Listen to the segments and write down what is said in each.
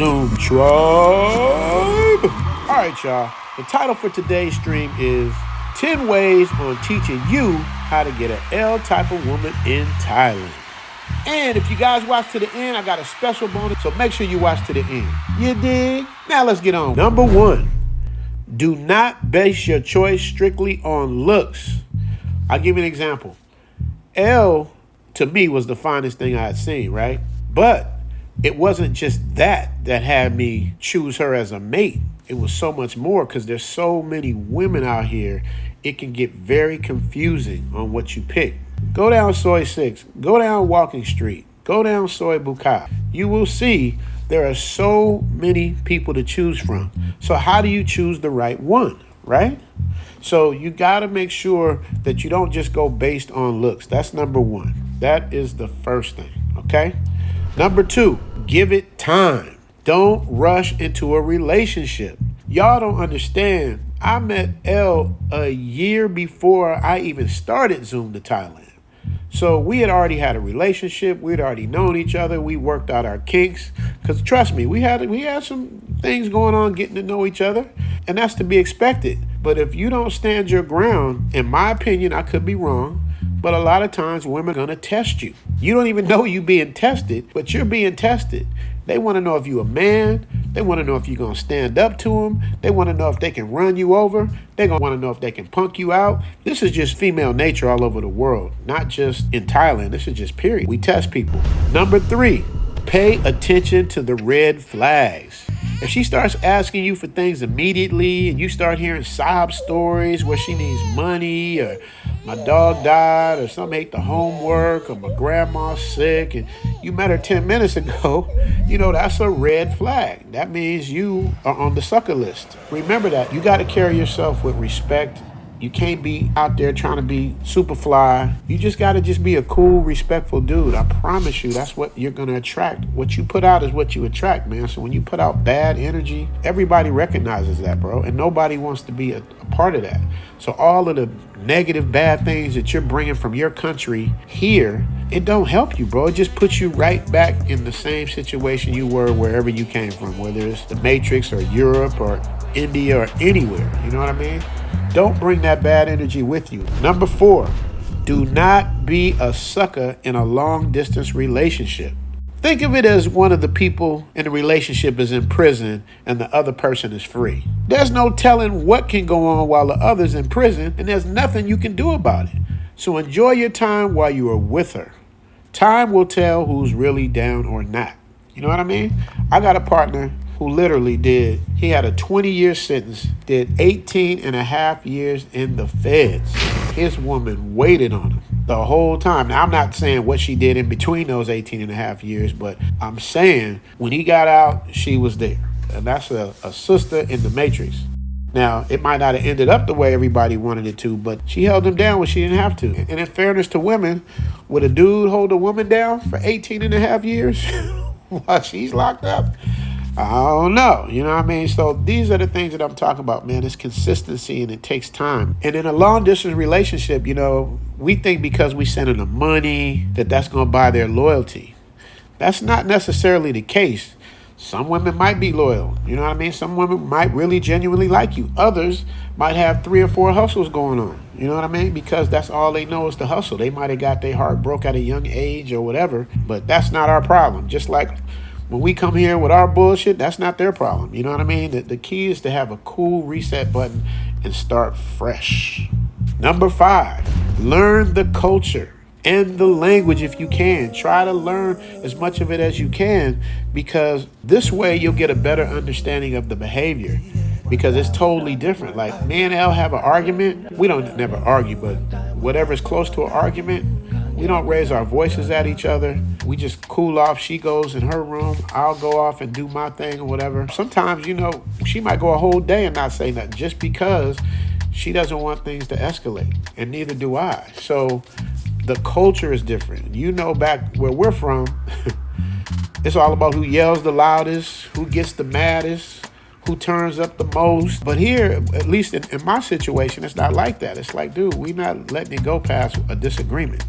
Zoom Tribe. All right, y'all. The title for today's stream is 10 Ways on Teaching You How to Get an L Type of Woman in Thailand. And if you guys watch to the end, I got a special bonus, so make sure you watch to the end. You dig? Now let's get on. Number 1, do not base your choice strictly on looks. I'll give you an example. L, to me, was the finest thing I had seen, right? But it wasn't just that had me choose her as a mate. It was so much more, because there's so many women out here. It can get very confusing on what you pick. Go down Soy 6, go down Walking Street, go down Soy Bukai. You will see there are so many people to choose from. So how do you choose the right one, right? So you got to make sure that you don't just go based on looks. That's number 1. That is the first thing, okay? Number 2, give it time. Don't rush into a relationship. Y'all don't understand. I met L a year before I even started Zoom to Thailand. So we had already had a relationship. We'd already known each other. We worked out our kinks. Because trust me, we had some things going on getting to know each other. And that's to be expected. But if you don't stand your ground, in my opinion, I could be wrong, but a lot of times women are going to test you. You don't even know you being tested, but you're being tested. They want to know if you're a man. They want to know if you're going to stand up to them. They want to know if they can run you over. They're going to want to know if they can punk you out. This is just female nature all over the world, not just in Thailand. This is just period. We test people. Number 3, pay attention to the red flags. If she starts asking you for things immediately and you start hearing sob stories where she needs money, or my dog died, or something ate the homework, or my grandma's sick, and you met her 10 minutes ago, that's a red flag. That means you are on the sucker list. Remember that. You got to carry yourself with respect. You can't be out there trying to be super fly. You just got to be a cool, respectful dude. I promise you, that's what you're going to attract. What you put out is what you attract, man. So when you put out bad energy, everybody recognizes that, bro. And nobody wants to be a part of that. So all of the negative, bad things that you're bringing from your country here, it don't help you, bro. It just puts you right back in the same situation you were wherever you came from, whether it's the Matrix or Europe or India or anywhere. You know what I mean? Don't bring that bad energy with you. Number 4, do not be a sucker in a long-distance relationship. Think of it as one of the people in the relationship is in prison and the other person is free. There's no telling what can go on while the other's in prison, and there's nothing you can do about it. So enjoy your time while you are with her. Time will tell who's really down or not. You know what I mean? I got a partner who literally he had a 20-year sentence, did 18 and a half years in the feds. His woman waited on him the whole time. Now, I'm not saying what she did in between those 18 and a half years, but I'm saying when he got out, she was there. And that's a sister in the Matrix. Now, it might not have ended up the way everybody wanted it to, but she held him down when she didn't have to. And in fairness to women, would a dude hold a woman down for 18 and a half years while she's locked up? I don't know. You know what I mean? So these are the things that I'm talking about, man. It's consistency and it takes time. And in a long distance relationship, we think because we sending them money that's going to buy their loyalty. That's not necessarily the case. Some women might be loyal. You know what I mean? Some women might really genuinely like you. Others might have 3 or 4 hustles going on. You know what I mean? Because that's all they know is the hustle. They might have got their heart broke at a young age or whatever, but that's not our problem. Just like when we come here with our bullshit, that's not their problem. You know what I mean? The key is to have a cool reset button and start fresh. Number 5, learn the culture and the language if you can. Try to learn as much of it as you can, because this way you'll get a better understanding of the behavior, because it's totally different. Like me and Elle have an argument. We don't never argue, but whatever is close to an argument, we don't raise our voices at each other. We just cool off. She goes in her room. I'll go off and do my thing or whatever. Sometimes, she might go a whole day and not say nothing just because she doesn't want things to escalate, and neither do I. So the culture is different. Back where we're from, it's all about who yells the loudest, who gets the maddest, who turns up the most. But here, at least in my situation, it's not like that. It's like, dude, we're not letting it go past a disagreement.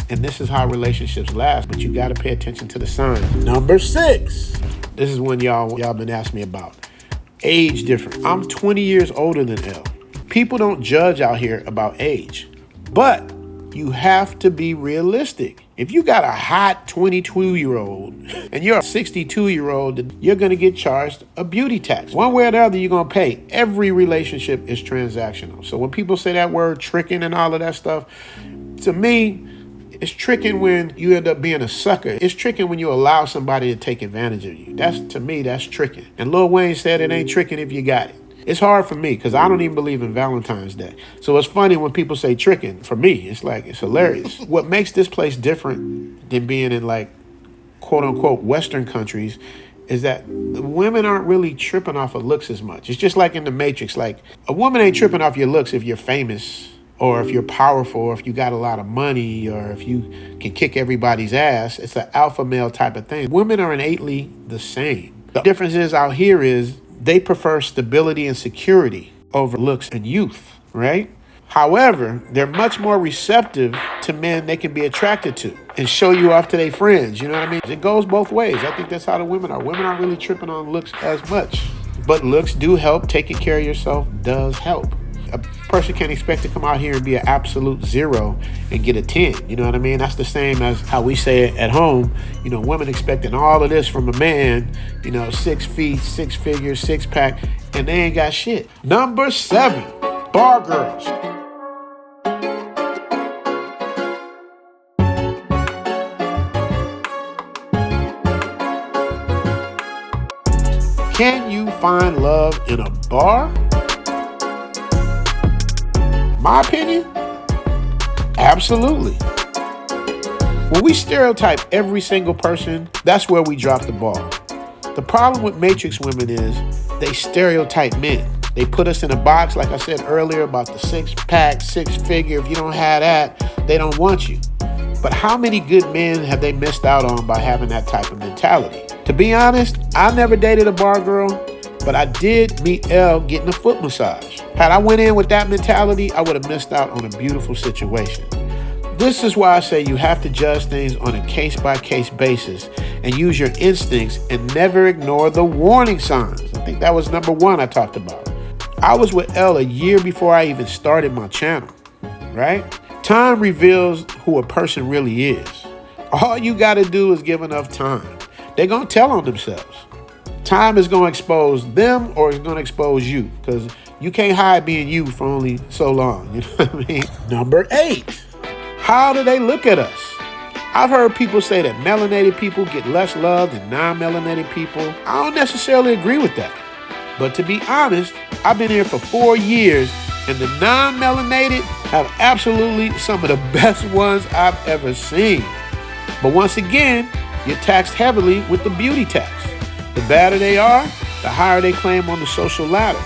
And this is how relationships last, but you got to pay attention to the signs. Number 6. This is one y'all been asking me about. Age difference. I'm 20 years older than L. People don't judge out here about age, but you have to be realistic. If you got a hot 22-year-old and you're a 62-year-old, you're going to get charged a beauty tax. One way or the other, you're going to pay. Every relationship is transactional. So when people say that word tricking and all of that stuff, to me, it's tricking when you end up being a sucker. It's tricking when you allow somebody to take advantage of you. To me, that's tricking. And Lil Wayne said it ain't tricking if you got it. It's hard for me because I don't even believe in Valentine's Day. So it's funny when people say tricking. For me, it's hilarious. What makes this place different than being in like quote unquote Western countries is that the women aren't really tripping off of looks as much. It's just like in the Matrix. Like a woman ain't tripping off your looks if you're famous or if you're powerful or if you got a lot of money or if you can kick everybody's ass. It's an alpha male type of thing. Women are innately the same. The difference is out here is they prefer stability and security over looks and youth, right? However, they're much more receptive to men they can be attracted to and show you off to their friends. You know what I mean? It goes both ways. I think that's how the women are. Women aren't really tripping on looks as much, but looks do help. Taking care of yourself does help. A person can't expect to come out here and be an absolute 0 and get a 10. You know what I mean? That's the same as how we say it at home. You know, women expecting all of this from a man, 6 feet, 6 figures, 6-pack, and they ain't got shit. Number 7, bar girls. Can you find love in a bar? My opinion, absolutely. When we stereotype every single person, that's where we drop the ball. The problem with Matrix women is they stereotype men. They put us in a box, like I said earlier, about the 6-pack, 6-figure. If you don't have that, they don't want you. But how many good men have they missed out on by having that type of mentality? To be honest, I never dated a bar girl, but I did meet Elle getting a foot massage. Had I went in with that mentality, I would have missed out on a beautiful situation. This is why I say you have to judge things on a case-by-case basis and use your instincts and never ignore the warning signs. I think that was number 1 I talked about. I was with Elle a year before I even started my channel, right? Time reveals who a person really is. All you got to do is give enough time. They're going to tell on themselves. Time is going to expose them or it's going to expose you because you can't hide being you for only so long. You know what I mean? Number 8, how do they look at us? I've heard people say that melanated people get less love than non-melanated people. I don't necessarily agree with that. But to be honest, I've been here for 4 years and the non-melanated have absolutely some of the best ones I've ever seen. But once again, you're taxed heavily with the beauty tax. The badder they are, the higher they claim on the social ladder.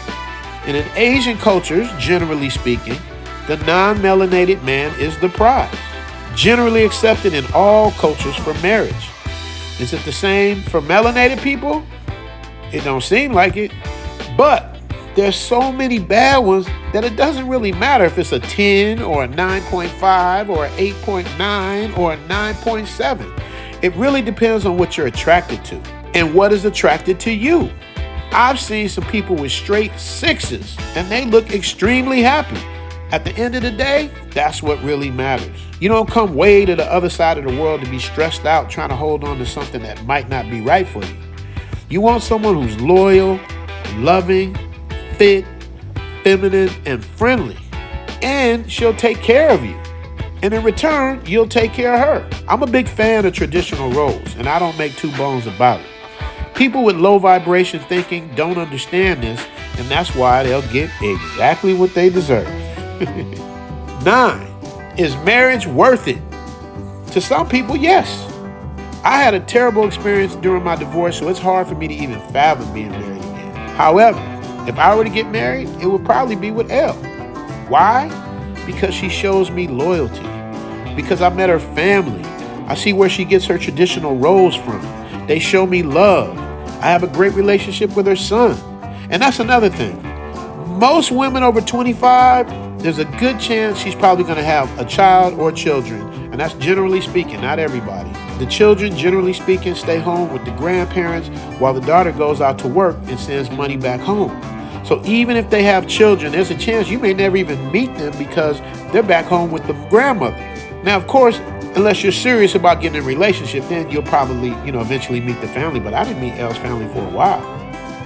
And in Asian cultures, generally speaking, the non-melanated man is the prize. Generally accepted in all cultures for marriage. Is it the same for melanated people? It don't seem like it. But there's so many bad ones that it doesn't really matter if it's a 10 or a 9.5 or an 8.9 or a 9.7. It really depends on what you're attracted to and what is attracted to you. I've seen some people with straight 6s and they look extremely happy. At the end of the day, that's what really matters. You don't come way to the other side of the world to be stressed out trying to hold on to something that might not be right for you. You want someone who's loyal, loving, fit, feminine, and friendly. And she'll take care of you. And in return, you'll take care of her. I'm a big fan of traditional roles, and I don't make two bones about it. People with low vibration thinking don't understand this, and that's why they'll get exactly what they deserve. 9. Is marriage worth it? To some people, yes. I had a terrible experience during my divorce, so it's hard for me to even fathom being married again. However, if I were to get married, it would probably be with Elle. Why? Because she shows me loyalty. Because I met her family. I see where she gets her traditional roles from. They show me love. I have a great relationship with her son. And that's another thing. Most women over 25 there's a good chance she's probably going to have a child or children. And that's generally speaking, not everybody. The children, generally speaking, stay home with the grandparents while the daughter goes out to work and sends money back home. So even if they have children, there's a chance you may never even meet them because they're back home with the grandmother. Now, of course, unless you're serious about getting in a relationship, then you'll probably, eventually meet the family. But I didn't meet Elle's family for a while.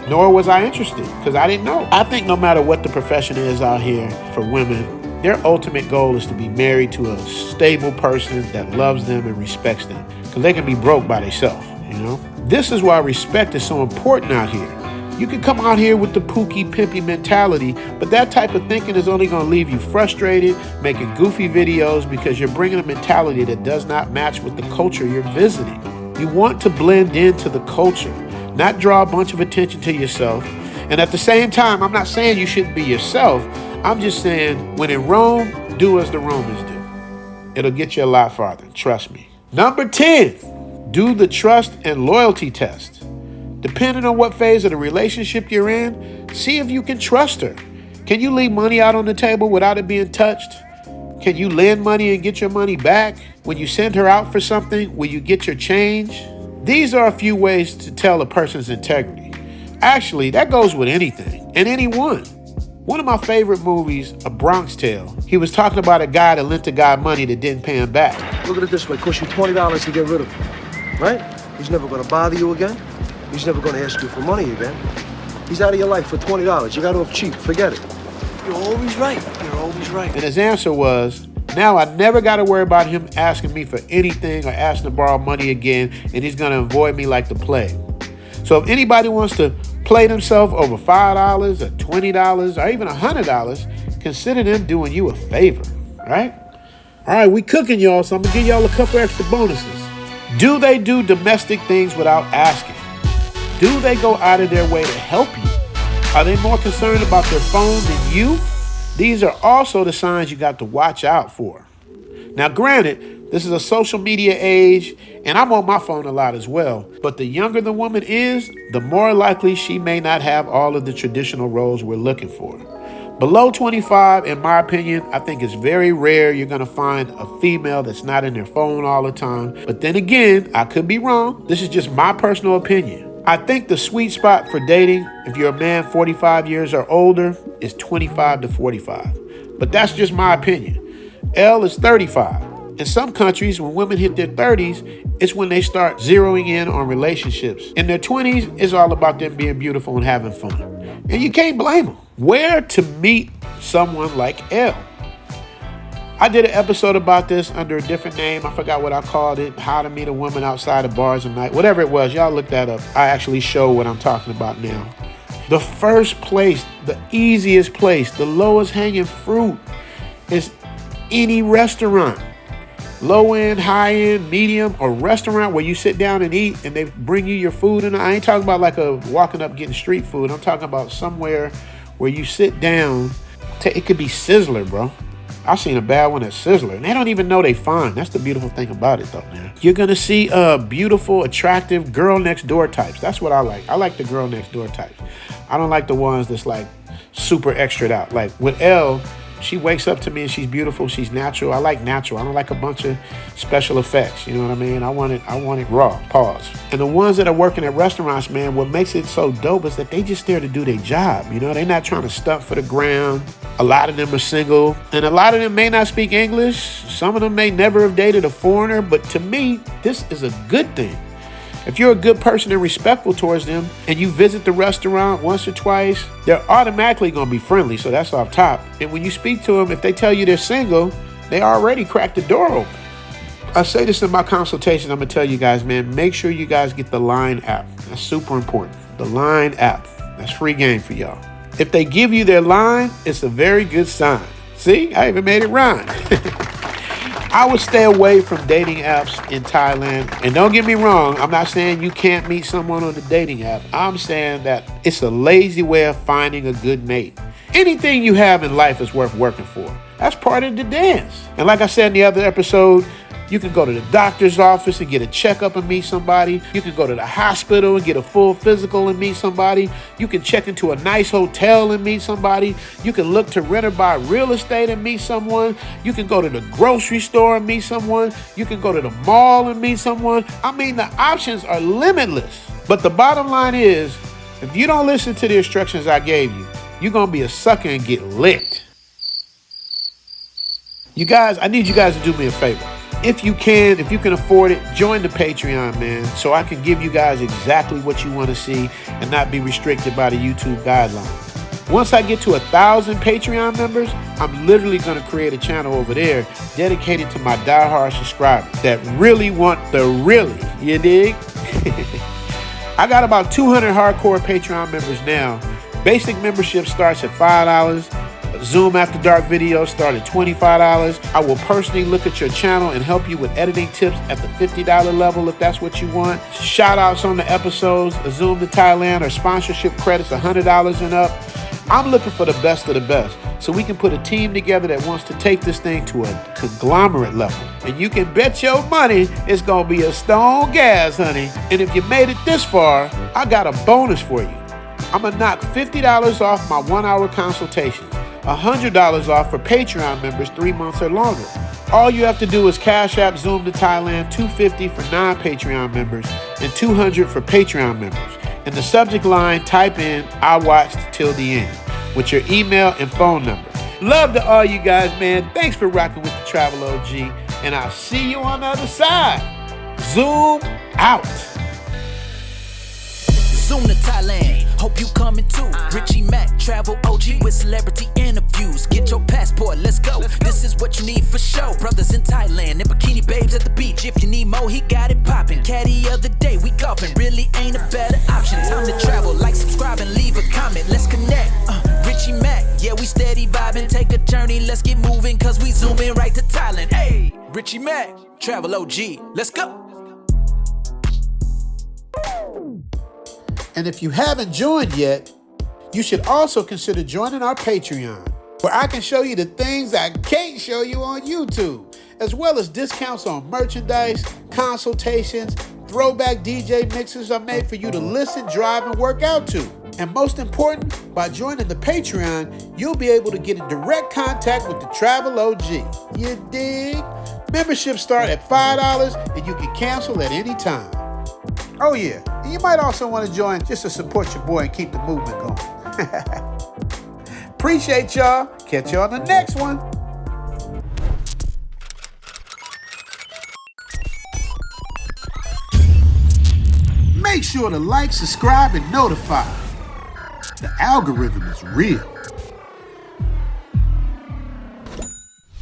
Nor was I interested because I didn't know. I think no matter what the profession is out here for women, their ultimate goal is to be married to a stable person that loves them and respects them, because they can be broke by themselves, This is why respect is so important out here. You can come out here with the pookie, pimpy mentality, but that type of thinking is only going to leave you frustrated, making goofy videos because you're bringing a mentality that does not match with the culture you're visiting. You want to blend into the culture, not draw a bunch of attention to yourself. And at the same time, I'm not saying you shouldn't be yourself. I'm just saying, when in Rome, do as the Romans do. It'll get you a lot farther, trust me. Number 10, do the trust and loyalty test. Depending on what phase of the relationship you're in, see if you can trust her. Can you leave money out on the table without it being touched? Can you lend money and get your money back? When you send her out for something, will you get your change? These are a few ways to tell a person's integrity. Actually, that goes with anything and anyone. One of my favorite movies, A Bronx Tale, he was talking about a guy that lent a guy money that didn't pay him back. Look at it this way, it costs you $20 to get rid of him, right? He's never gonna bother you again. He's never gonna ask you for money again. He's out of your life for $20. You got off cheap, forget it. You're always right, you're always right. And his answer was, now I never gotta worry about him asking me for anything or asking to borrow money again, and he's gonna avoid me like the plague. So if anybody wants to play themselves over $5 or $20 or even $100, consider them doing you a favor, right? All right, we cooking, y'all, so I'm gonna give y'all a couple extra bonuses. Do they do domestic things without asking? Do they go out of their way to help you? Are they more concerned about their phone than you? These are also the signs you got to watch out for. Now, granted, this is a social media age, and I'm on my phone a lot as well. But the younger the woman is, the more likely she may not have all of the traditional roles we're looking for. Below 25, in my opinion, I think it's very rare you're going to find a female that's not in their phone all the time. But then again, I could be wrong. This is just my personal opinion. I think the sweet spot for dating, if you're a man 45 years or older, is 25 to 45. But that's just my opinion. Elle is 35. In some countries, when women hit their 30s, it's when they start zeroing in on relationships. In their 20s, it's all about them being beautiful and having fun. And you can't blame them. Where to meet someone like Elle? I did an episode about this under a different name. I forgot what I called it. How to meet a woman outside of bars at night. Whatever it was, y'all look that up. I actually show what I'm talking about now. The first place, the easiest place, the lowest hanging fruit is any restaurant. Low end, high end, medium, or restaurant where you sit down and eat and they bring you your food. And I ain't talking about like a walking up getting street food. I'm talking about somewhere where you sit down. It could be Sizzler, bro. I've seen a bad one at Sizzler, and they don't even know they fine. That's the beautiful thing about it, though, man. You're going to see beautiful, attractive girl next door types. That's what I like. I like the girl next door types. I don't like the ones that's like super extra'd out. Like with Elle, she wakes up to me and she's beautiful. She's natural. I like natural. I don't like a bunch of special effects. You know what I mean? I want it raw. Pause. And the ones that are working at restaurants, man, what makes it so dope is that they just there to do their job. You know, they're not trying to stunt for the ground. A lot of them are single, and a lot of them may not speak English. Some of them may never have dated a foreigner, but to me, this is a good thing. If you're a good person and respectful towards them, and you visit the restaurant once or twice, they're automatically going to be friendly, so that's off top. And when you speak to them, if they tell you they're single, they already cracked the door open. I say this in my consultations. I'm going to tell you guys, man, make sure you guys get the Line app. That's super important. The Line app. That's free game for y'all. If they give you their line, it's a very good sign. See, I even made it rhyme. I would stay away from dating apps in Thailand. And don't get me wrong, I'm not saying you can't meet someone on the dating app. I'm saying that it's a lazy way of finding a good mate. Anything you have in life is worth working for. That's part of the dance. And like I said in the other episode, You can go to the doctor's office and get a checkup and meet somebody. You can go to the hospital and get a full physical and meet somebody. You can check into a nice hotel and meet somebody. You can look to rent or buy real estate and meet someone. You can go to the grocery store and meet someone. You can go to the mall and meet someone. I mean, the options are limitless. But the bottom line is, if you don't listen to the instructions I gave you, you're going to be a sucker and get licked. You guys, I need you guys to do me a favor. If you can afford it, join the Patreon, man, so I can give you guys exactly what you want to see and not be restricted by the YouTube guidelines. Once I get to 1,000 Patreon members, I'm literally going to create a channel over there dedicated to my diehard subscribers that really want the really, you dig? I got about 200 hardcore Patreon members now. Basic membership starts at $5. Zoom After Dark videos start at $25. I will personally look at your channel and help you with editing tips at the $50 level if that's what you want. Shout outs on the episodes, a Zoom to Thailand, or sponsorship credits $100 and up. I'm looking for the best of the best so we can put a team together that wants to take this thing to a conglomerate level. And you can bet your money it's gonna be a stone gas, honey. And if you made it this far, I got a bonus for you. I'm gonna knock $50 off my 1-hour consultations. $100 off for Patreon members 3 months or longer. All you have to do is Cash App Zoom to Thailand, $250 for non-Patreon members and $200 for Patreon members. In the subject line, type in "I watched till the end" with your email and phone number. Love to all you guys, man. Thanks for rocking with the Travel OG, and I'll see you on the other side. Zoom out. Zoom to Thailand, hope you coming too. Richie Mack, Travel OG with celebrity interviews. Get your passport, let's go. This is what you need for show. Brothers in Thailand and bikini babes at the beach. If you need more, he got it poppin'. Caddy of the day, we golfing. Really ain't a better option. Time to travel, like, subscribe, and leave a comment. Let's connect. Richie Mack, yeah, we steady vibing. Take a journey, let's get moving, cause we zooming right to Thailand. Hey, Richie Mack, Travel OG, let's go. And if you haven't joined yet, you should also consider joining our Patreon, where I can show you the things I can't show you on YouTube, as well as discounts on merchandise, consultations, throwback DJ mixes are made for you to listen, drive, and work out to. And most important, by joining the Patreon, you'll be able to get in direct contact with the Travel OG. You dig? Memberships start at $5 and you can cancel at any time. Oh yeah, and you might also want to join just to support your boy and keep the movement going. Appreciate y'all. Catch you on the next one. Make sure to like, subscribe, and notify. The algorithm is real.